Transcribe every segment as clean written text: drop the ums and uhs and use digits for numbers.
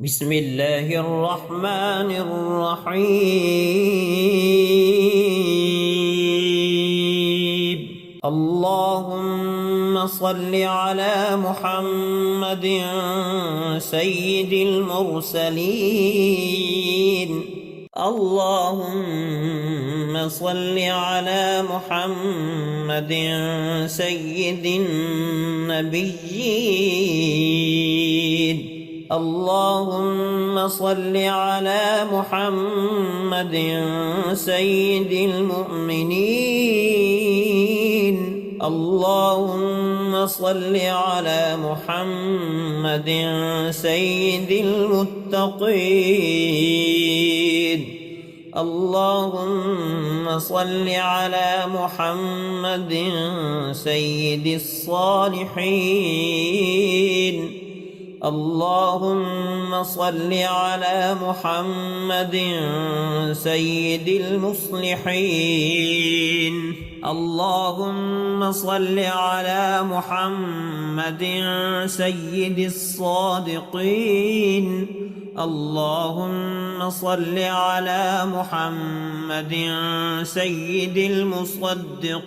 بسم الله الرحمن الرحيم. اللهم صل على محمد سيد المرسلين. اللهم صل على محمد سيد النبيين. اللهم صل على محمد سيد المؤمنين. اللهم صل على محمد سيد المتقين. اللهم صل على محمد سيد الصالحين. اللهم صل على محمد سيد المصلحين. اللهم صل على محمد سيد الصادقين. اللهم صل على محمد سيد المصدقين.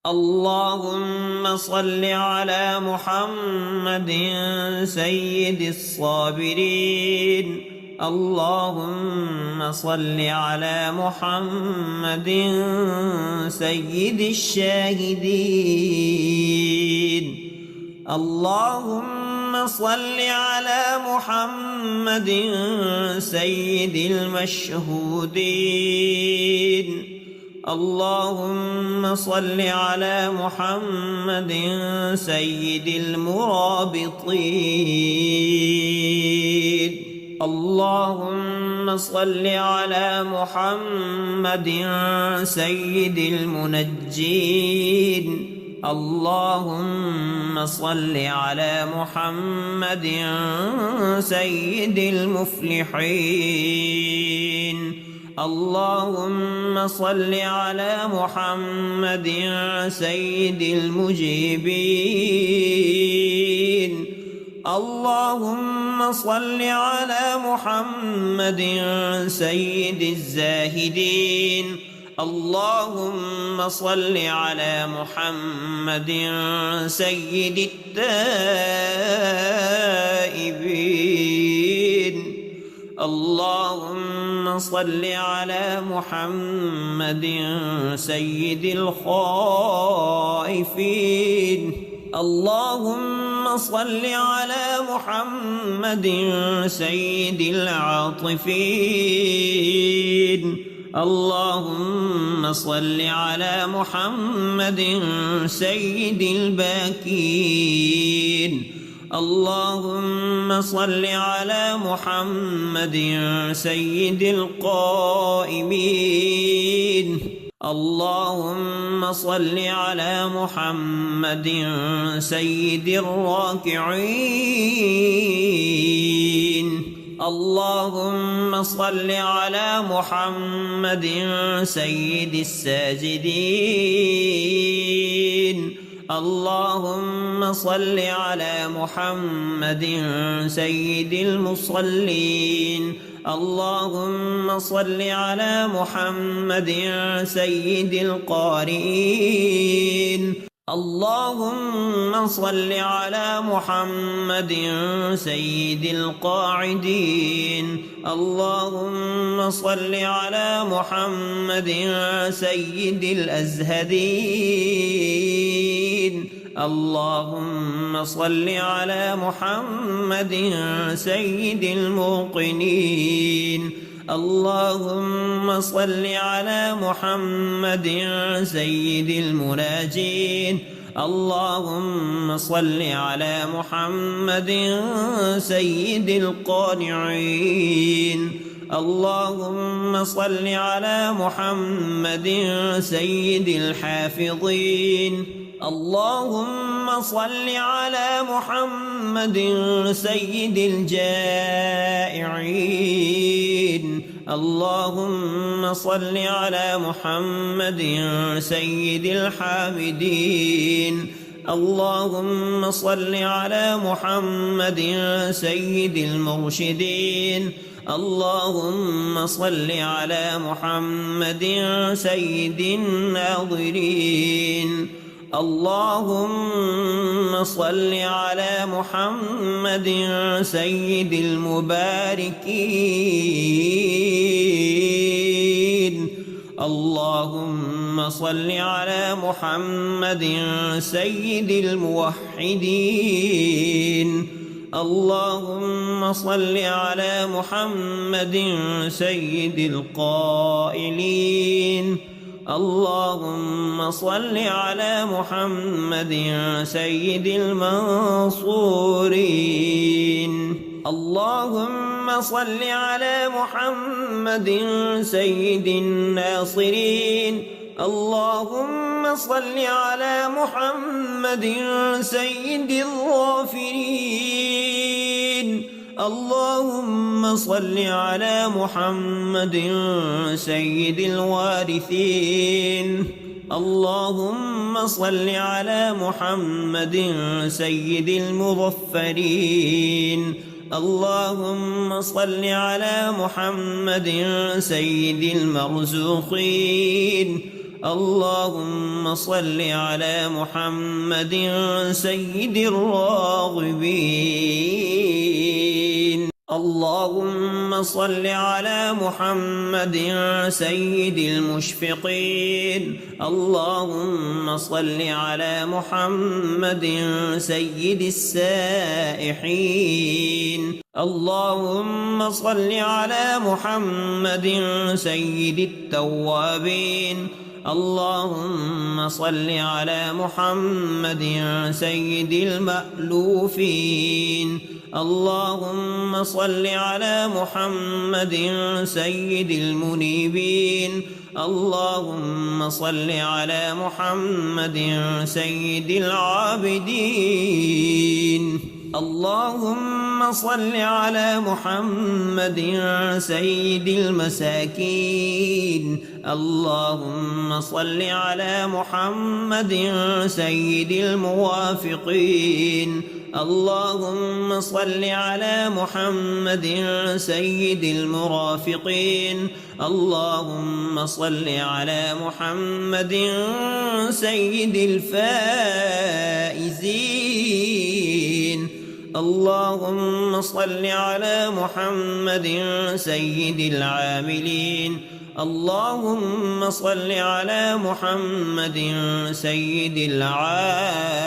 اللهم صل على محمد سيد الصابرين. اللهم صل على محمد سيد الشاهدين. اللهم صل على محمد سيد المشهودين. اللهم صل على محمد سيد المرابطين. اللهم صل على محمد سيد المنجين. اللهم صل على محمد سيد المفلحين. اللهم صل على محمد سيد المجيبين. اللهم صل على محمد سيد الزاهدين. اللهم صل على محمد سيد التائبين. اللهم صل على محمد سيد الخائفين. اللهم صل على محمد سيد العاطفين. اللهم صل على محمد سيد الباكين. اللهم صل على محمد سيد القائمين. اللهم صل على محمد سيد الراكعين. اللهم صل على محمد سيد الساجدين. اللهم صل على محمد سيد المصلين. اللهم صل على محمد سيد القارئين. اللهم صل على محمد سيد القاعدين. اللهم صل على محمد سيد الأزهدين. اللهم صل على محمد سيد الموقنين. اللهم صل على محمد سيد المناجين. اللهم صل على محمد سيد القانعين. اللهم صل على محمد سيد الحافظين. اللهم صل على محمد سيد الجائعين. اللهم صل على محمد سيد الحامدين. اللهم صل على محمد سيد المرشدين. اللهم صل على محمد سيد الناظرين. اللهم صل على محمد سيد المباركين. اللهم صل على محمد سيد الموحدين. اللهم صل على محمد سيد القائلين. اللهم صل على محمد سيد المنصورين. اللهم صل على محمد سيد الناصرين. اللهم صل على محمد سيد الغافرين. اللهم صل على محمد سيد الوارثين. اللهم صل على محمد سيد المظفرين. اللهم صل على محمد سيد المرزوقين. اللهم صل على محمد سيد الراغبين. اللهم صل على محمد سيد المشفقين. اللهم صل على محمد سيد السائحين. اللهم صل على محمد سيد التوابين. اللهم صل على محمد سيد المألوفين. اللهم صل على محمد سيد المنيبين. اللهم صل على محمد سيد العابدين. اللهم صل على محمد سيد المساكين. اللهم صل على محمد سيد الموافقين. اللهم صل على محمد سيد المرافقين. اللهم صل على محمد سيد الفائزين. اللهم صل على محمد سيد العاملين. اللهم صل على محمد سيد العائذين.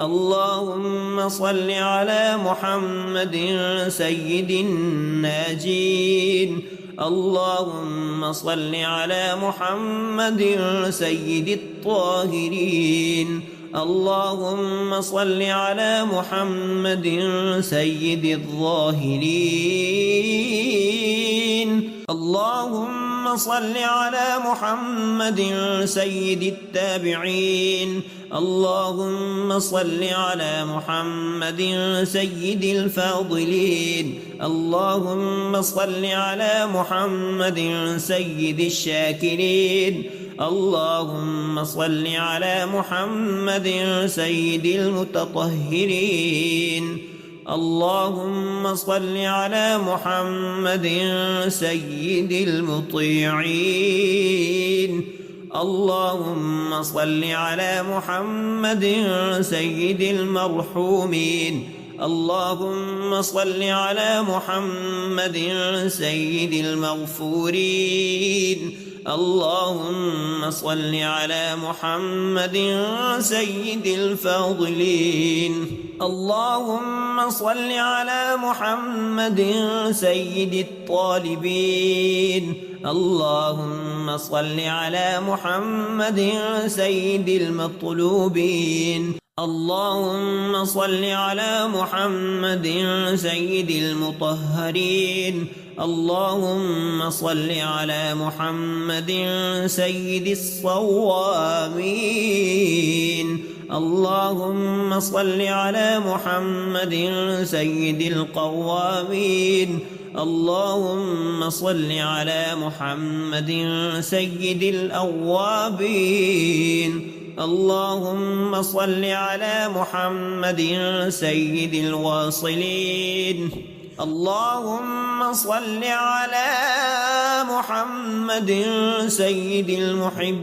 اللهم صل على محمد سيد الناجين. اللهم صل على محمد سيد الطاهرين. اللهم صل على محمد سيد الظاهرين. اللهم صل على محمد سيد التابعين. اللهم صل على محمد سيد الفاضلين. اللهم صل على محمد سيد الشاكرين. اللهم صل على محمد سيد المتطهرين. اللهم صل على محمد سيد المطيعين. اللهم صل على محمد سيد المرحومين. اللهم صل على محمد سيد المغفورين. اللهم صل على محمد سيد الفاضلين. اللهم صل على محمد سيد الطالبين. اللهم صل على محمد سيد المطلوبين. اللهم صل على محمد سيد المطهرين. اللهم صل على محمد سيد الصوامين. اللهم صل على محمد سيد القوامين. اللهم صل على محمد سيد الأوابين. اللهم صل على محمد سيد الواصلين. اللهم صل على محمد سيد المحبين.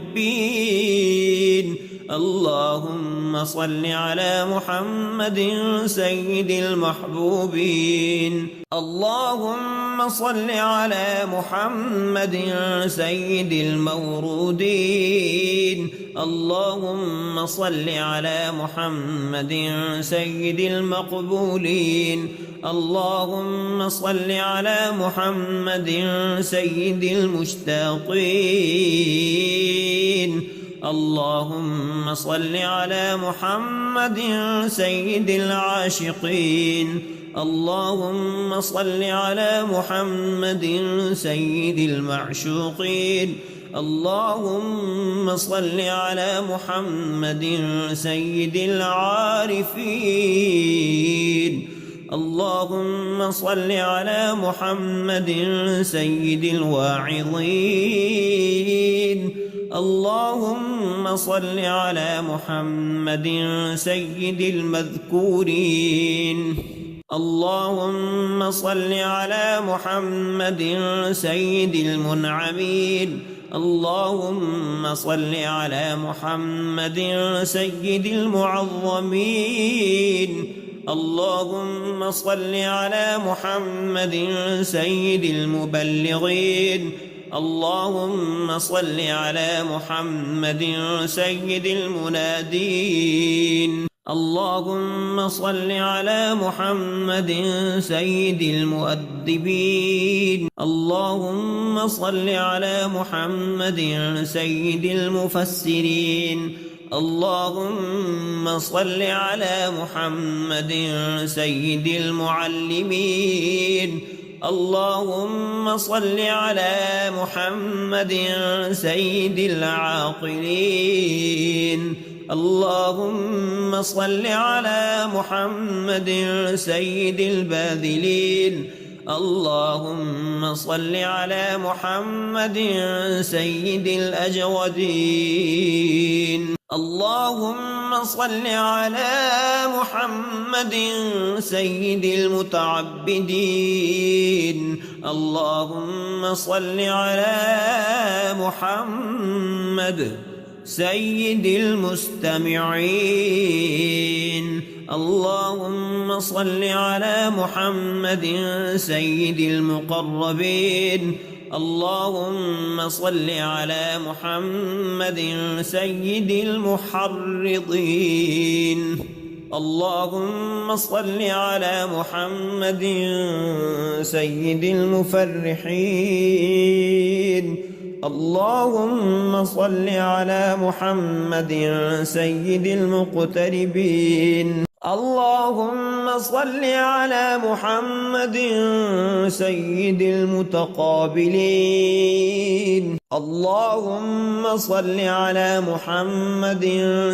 اللهم صل على محمد سيد المحبوبين. اللهم صل على محمد سيد المورودين. اللهم صل على محمد سيد المقبولين. اللهم صل على محمد سيد المشتاقين. اللهم صل على محمد سيد العاشقين. اللهم صل على محمد سيد المعشوقين. اللهم صل على محمد سيد العارفين. اللهم صل على محمد سيد الواعظين. اللهم صل على محمد سيد المذكورين. اللهم صل على محمد سيد المنعمين. اللهم صل على محمد سيد المعظمين. اللهم صل على محمد سيد المبلغين. اللهم صل على محمد سيد المنادين. اللهم صل على محمد سيد المؤدبين. اللهم صل على محمد سيد المفسرين. اللهم صل على محمد سيد المعلمين. اللهم صل على محمد سيد العاقلين. اللهم صل على محمد سيد الباذلين. اللهم صل على محمد سيد الأجودين. اللهم صل على محمد سيد المتعبدين. اللهم صل على محمد سيد المستمعين. اللهم صل على محمد سيد المقربين. اللهم صل على محمد سيد المحرضين. اللهم صل على محمد سيد المفرحين. اللهم صل على محمد سيد المقتربين. اللهم صل على محمد سيد المتقابلين. اللهم صل على محمد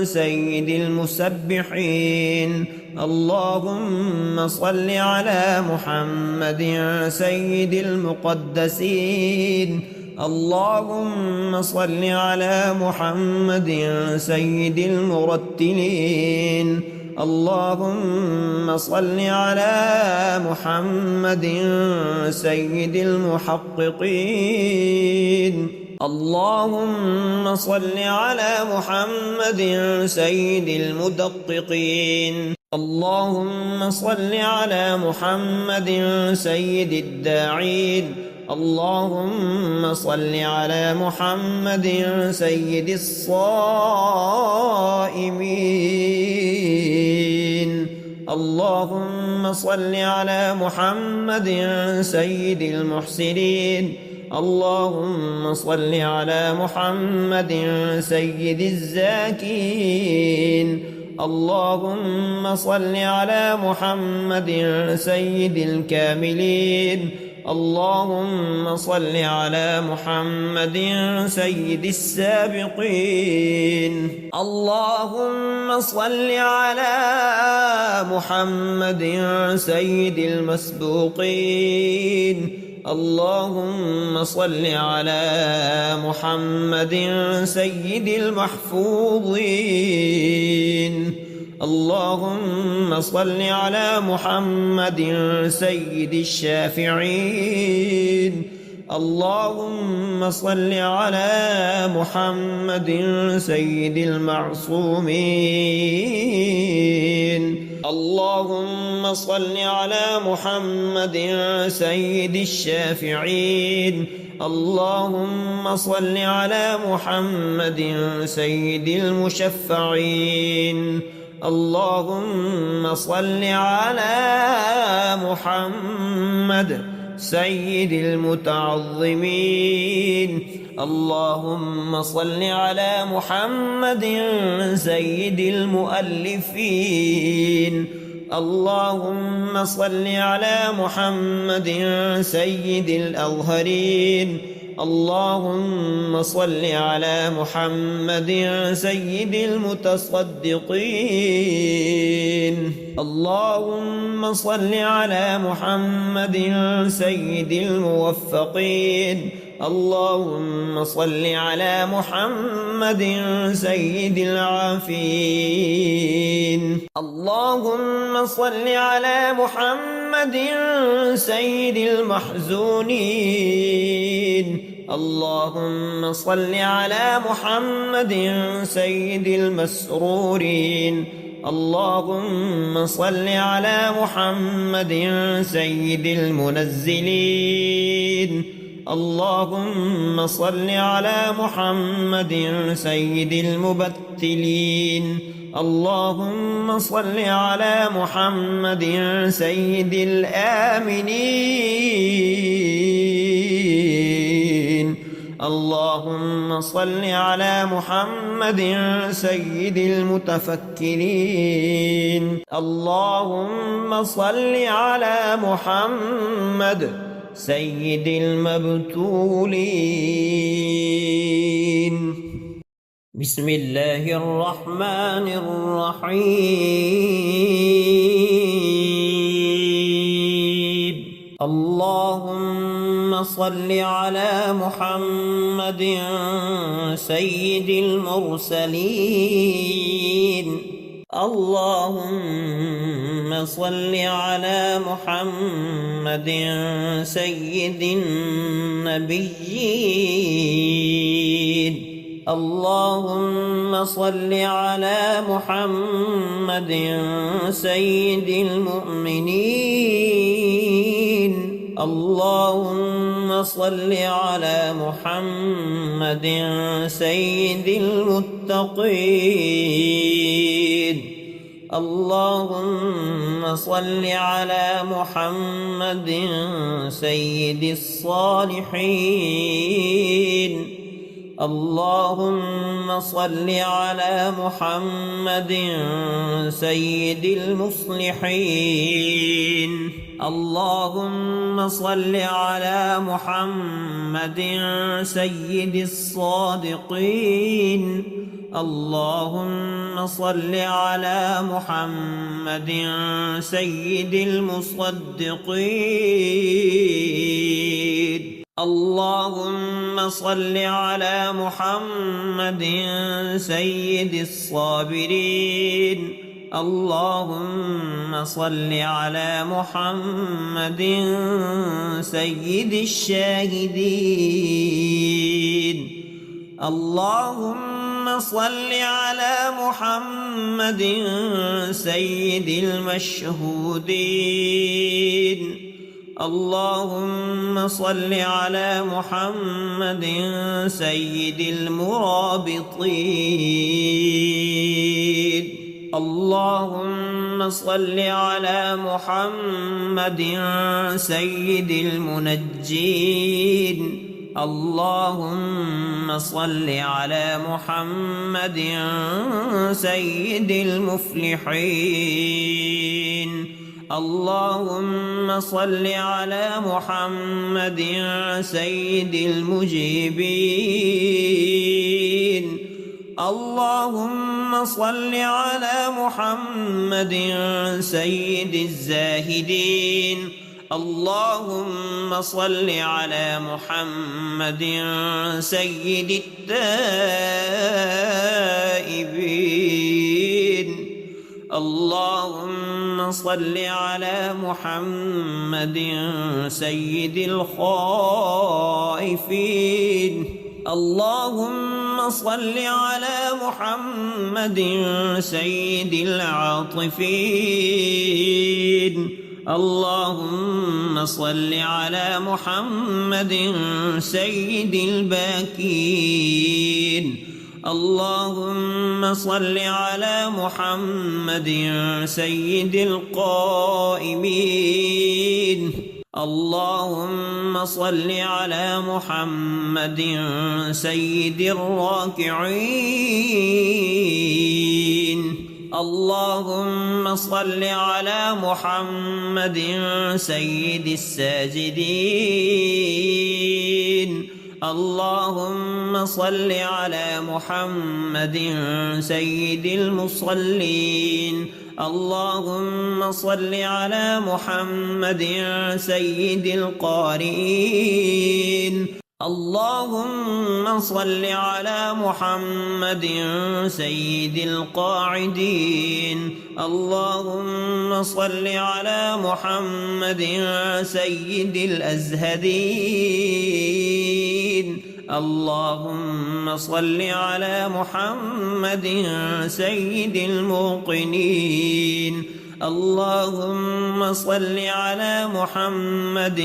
سيد المسبحين. اللهم صل على محمد سيد المقدسين. اللهم صل على محمد سيد المرتلين. اللهم صل على محمد سيد المحققين. اللهم صل على محمد سيد المدققين. اللهم صل على محمد سيد الداعين. اللهم صل على محمد سيد الصائمين. اللهم صل على محمد سيد المحسنين. اللهم صل على محمد سيد الزاكين. اللهم صل على محمد سيد الكاملين. اللهم صل على محمد سيد السابقين. اللهم صل على محمد سيد المسبوقين. اللهم صل على محمد سيد المحفوظين. اللهم صل على محمد سيد الشافعين. اللهم صل على محمد سيد المعصومين. اللهم صل على محمد سيد الشافعين. اللهم صل على محمد سيد المشفعين. اللهم صل على محمد سيد المتعظمين. اللهم صل على محمد سيد المؤلفين. اللهم صل على محمد سيد الأظهرين. اللهم صل على محمد سيد المتصدقين. اللهم صل على محمد سيد الموفقين. اللهم صل على محمد سيد العافين. اللهم صل على محمد سيد المحزونين. اللهم صل على محمد سيد المسرورين. اللهم صل على محمد سيد المنزلين. اللهم صل على محمد سيد المبتلين. اللهم صل على محمد سيد الآمنين. اللهم صل على محمد سيد المتفكرين. اللهم صل على محمد سيد المبتولين. بسم الله الرحمن الرحيم. اللهم صل على محمد سيد المرسلين. اللهم صل على محمد سيد النبيين. اللهم صل على محمد سيد المؤمنين. اللهم صل على محمد سيد المتقين. اللهم صل على محمد سيد الصالحين. اللهم صل على محمد سيد المصلحين. اللهم صل على محمد سيد الصادقين. اللهم صل على محمد سيد المصدقين. اللهم صل على محمد سيد الصابرين. اللهم صل على محمد سيد الشاهدين. اللهم صل على محمد سيد المشهودين. اللهم صل على محمد سيد المرابطين. اللهم صل على محمد سيد المنجين. اللهم صل على محمد سيد المفلحين. اللهم صل على محمد سيد المجيبين. اللهم صل على محمد سيد الزاهدين. اللهم صل على محمد سيد التائبين. اللهم صل على محمد سيد الخائفين. اللهم صل على محمد سيد العاطفين. اللهم صل على محمد سيد الباكين. اللهم صل على محمد سيد القائمين. اللهم صل على محمد سيد الراكعين. اللهم صل على محمد سيد الساجدين. اللهم صل على محمد سيد المصلين. اللهم صل على محمد سيد القارئين. اللهم صل على محمد سيد القاعدين. اللهم صل على محمد سيد الأزهدين. اللهم صل على محمد سيد الموقنين. اللهم صل على محمد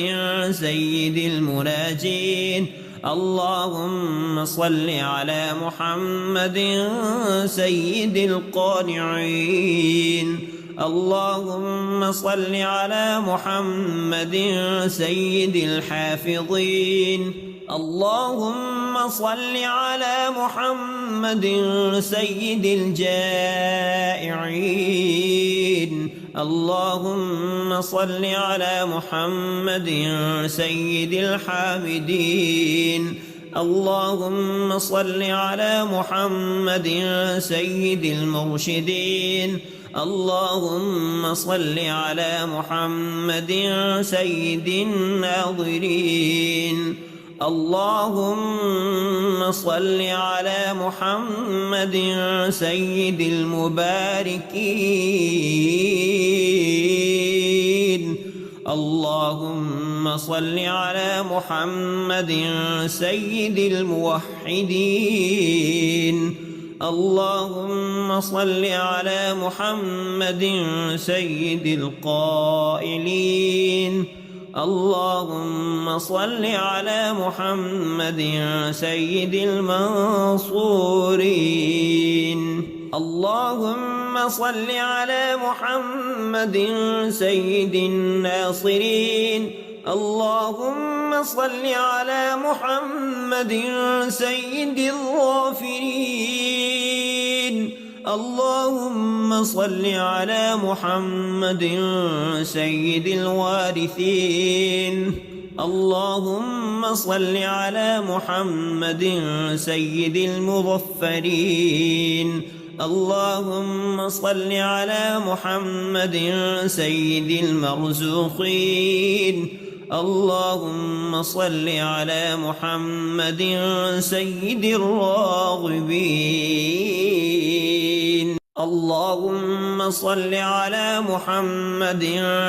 سيد المناجين. اللهم صل على محمد سيد القانعين. اللهم صل على محمد سيد الحافظين. اللهم صل على محمد سيد الجائعين. اللهم صل على محمد سيد الحامدين. اللهم صل على محمد سيد المرشدين. اللهم صل على محمد سيد الناظرين. اللهم صل على محمد سيد المباركين. اللهم صل على محمد سيد الموحدين. اللهم صل على محمد سيد القائلين. اللهم صل على محمد سيد المنصورين. اللهم صل على محمد سيد الناصرين. اللهم صل على محمد سيد الغافرين. اللهم صل على محمد سيد الوارثين. اللهم صل على محمد سيد المظفرين. اللهم صل على محمد سيد المرزوقين. اللهم صل على محمد سيد الراغبين. اللهم صل على محمد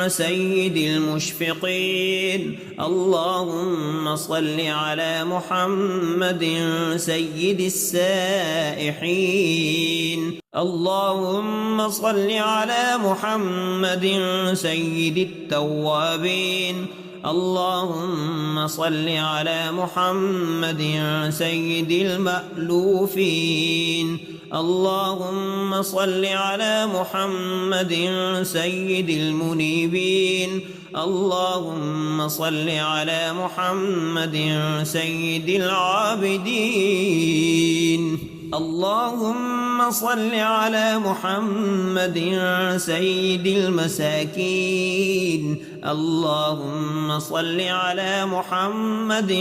سيد المشفقين. اللهم صل على محمد سيد السائحين. اللهم صل على محمد سيد التوابين. اللهم صل على محمد سيد المألوفين. اللهم صل على محمد سيد المنيبين. اللهم صل على محمد سيد العابدين. اللهم صل على محمد سيد المساكين. اللهم صل على محمد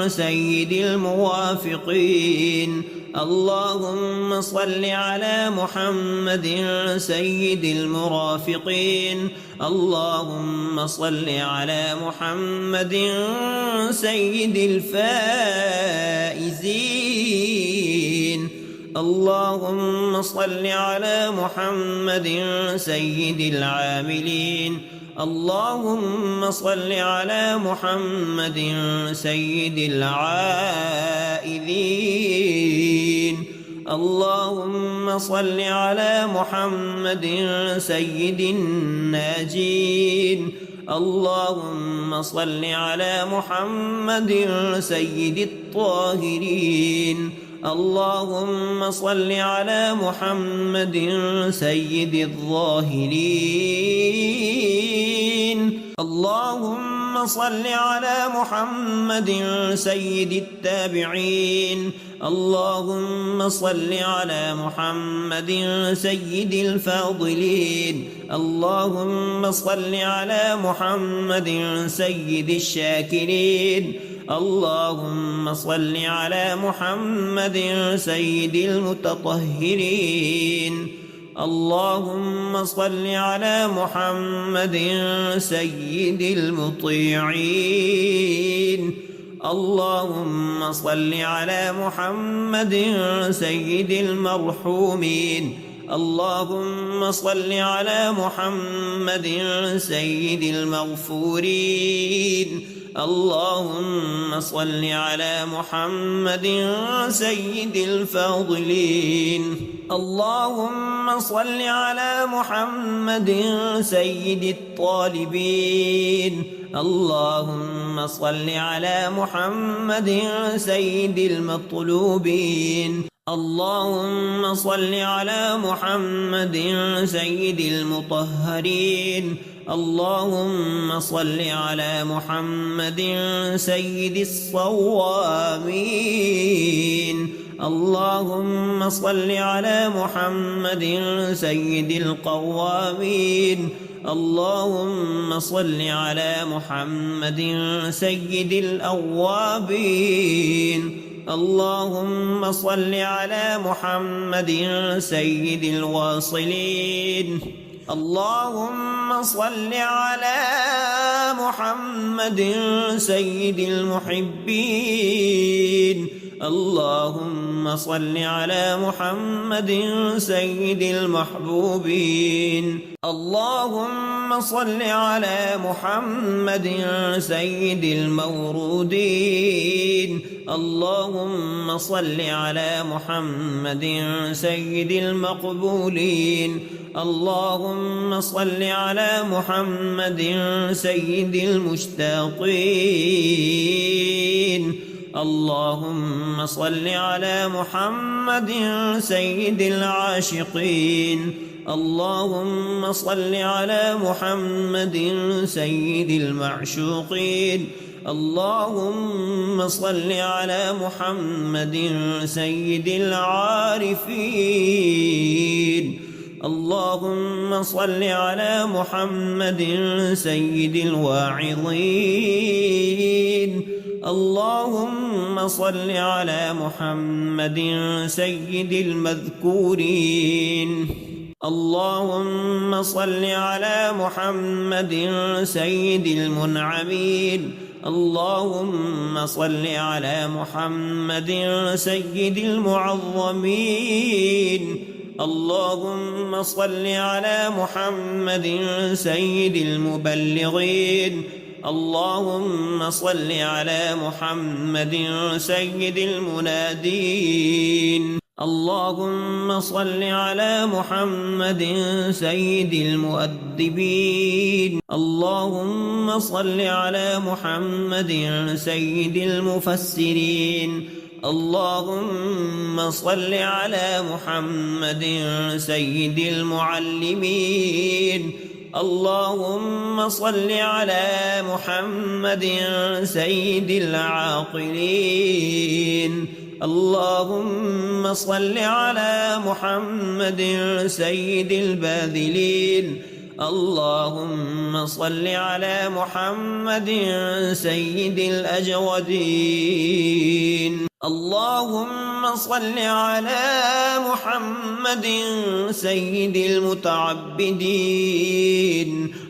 سيد الموافقين. اللهم صل على محمد سيد المرافقين. اللهم صل على محمد سيد الفائزين. اللهم صل على محمد سيد العاملين. اللهم صل على محمد سيد العائذين. اللهم صل على محمد سيد الناجين. اللهم صل على محمد سيد الطاهرين. اللهم صل على محمد سيد الظاهرين. اللهم صل على محمد سيد التابعين. اللهم صل على محمد سيد الفاضلين. اللهم صل على محمد سيد الشاكرين. اللهم صل على محمد سيد المتطهرين. اللهم صل على محمد سيد المطيعين. اللهم صل على محمد سيد المرحومين. اللهم صل على محمد سيد المغفورين. اللهم صل على محمد سيد الفاضلين. اللهم صل على محمد سيد الطالبين. اللهم صل على محمد سيد المطلوبين. اللهم صل على محمد سيد المطهرين. اللهم صل على محمد سيد الصوامين. اللهم صل على محمد سيد القوامين. اللهم صل على محمد سيد الأوابين. اللهم صل على محمد سيد الواصلين. اللهم صل على محمد سيد المحبين. اللهم صل على محمد سيد المحبوبين. اللهم صل على محمد سيد المورودين. اللهم صل على محمد سيد المقبولين. اللهم صل على محمد سيد المشتاقين. اللهم صل على محمد سيد العاشقين. اللهم صل على محمد سيد المعشوقين. اللهم صل على محمد سيد العارفين. اللهم صل على محمد سيد الواعظين. اللهم صل على محمد سيد المذكورين. اللهم صل على محمد سيد المنعمين. اللهم صل على محمد سيد المعظمين. اللهم صل على محمد سيد المبلغين. اللهم صل على محمد سيد المنادين. اللهم صل على محمد سيد المؤدبين. اللهم صل على محمد سيد المفسرين. اللهم صل على محمد سيد المعلمين. اللهم صل على محمد سيد العاقلين. اللهم صل على محمد سيد الباذلين. اللهم صل على محمد سيد الأجودين. اللهم صل على محمد سيد المتعبدين.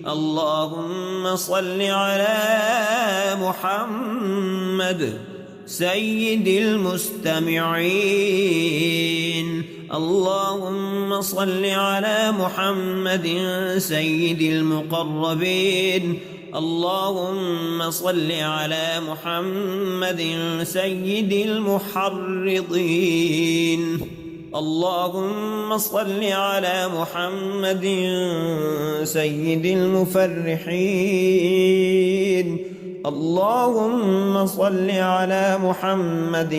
اللهم صل على محمد سيد المستمعين. اللهم صل على محمد سيد المقربين. اللهم صل على محمد سيد المحرضين. اللهم صل على محمد سيد المفرحين. اللهم صل على محمد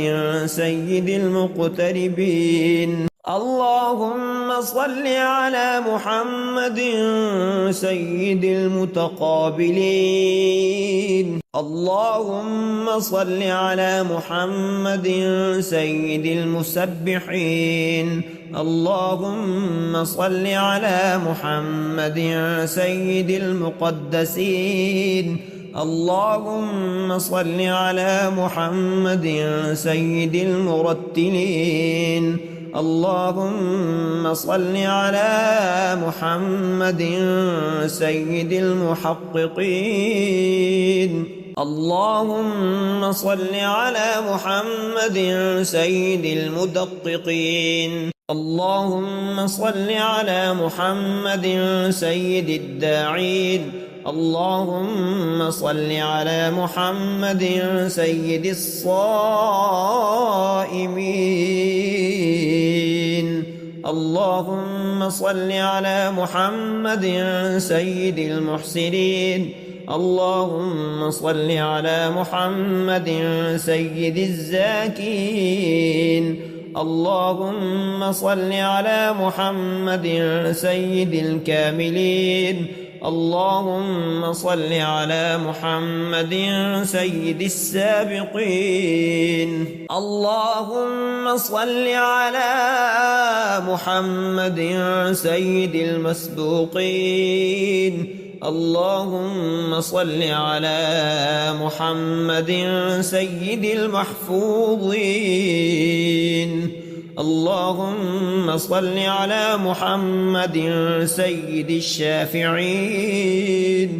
سيد المقتربين. اللهم صل على محمد سيد المتقابلين. اللهم صل على محمد سيد المسبحين. اللهم صل على محمد سيد المقدسين. اللهم صل على محمد سيد المرتلين. اللهم صل على محمد سيد المحققين. اللهم صل على محمد سيد المدققين. اللهم صل على محمد سيد الداعين. اللهم صل على محمد سيد الصائمين. اللهم صل على محمد سيد المحسنين. اللهم صل على محمد سيد الزاكين. اللهم صل على محمد سيد الكاملين. اللهم صل على محمد سيد السابقين. اللهم صل على محمد سيد المسبوقين. اللهم صل على محمد سيد المحفوظين. اللهم صل على محمد سيد الشافعين.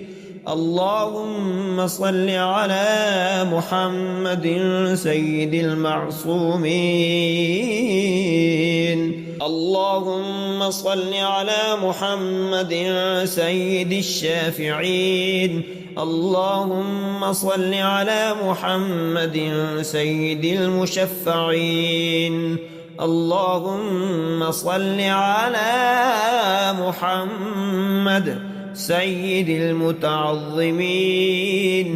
اللهم صل على محمد سيد المعصومين. اللهم صل على محمد سيد الشافعين. اللهم صل على محمد سيد المشفعين. اللهم صل على محمد سيد المتعظمين.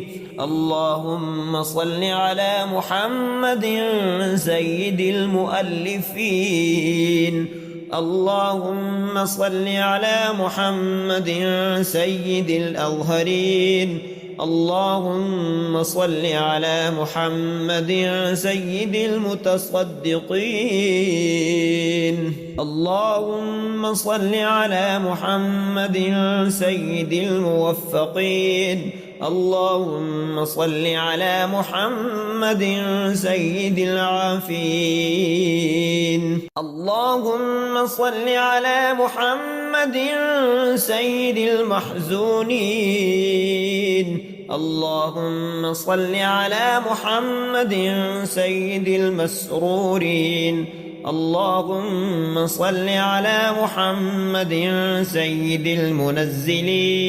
اللهم صل على محمد سيد المؤلفين. اللهم صل على محمد سيد الأظهرين. اللهم صل على محمد سيد المتصدقين. اللهم صل على محمد سيد الموفقين. اللهم صل على محمد سيد العافين. اللهم صل على محمد سيد المحزونين. اللهم صل على محمد سيد المسرورين. اللهم صل على محمد سيد المنزلين.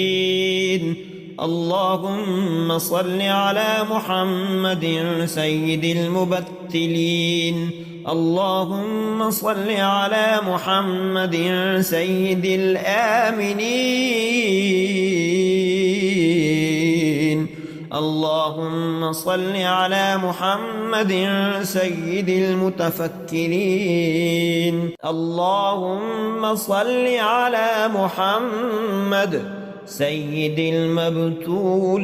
اللهم صل على محمد سيد المبتلين. اللهم صل على محمد سيد الآمنين. اللهم صل على محمد سيد المتفكرين. اللهم صل على محمد سيد المبتولين.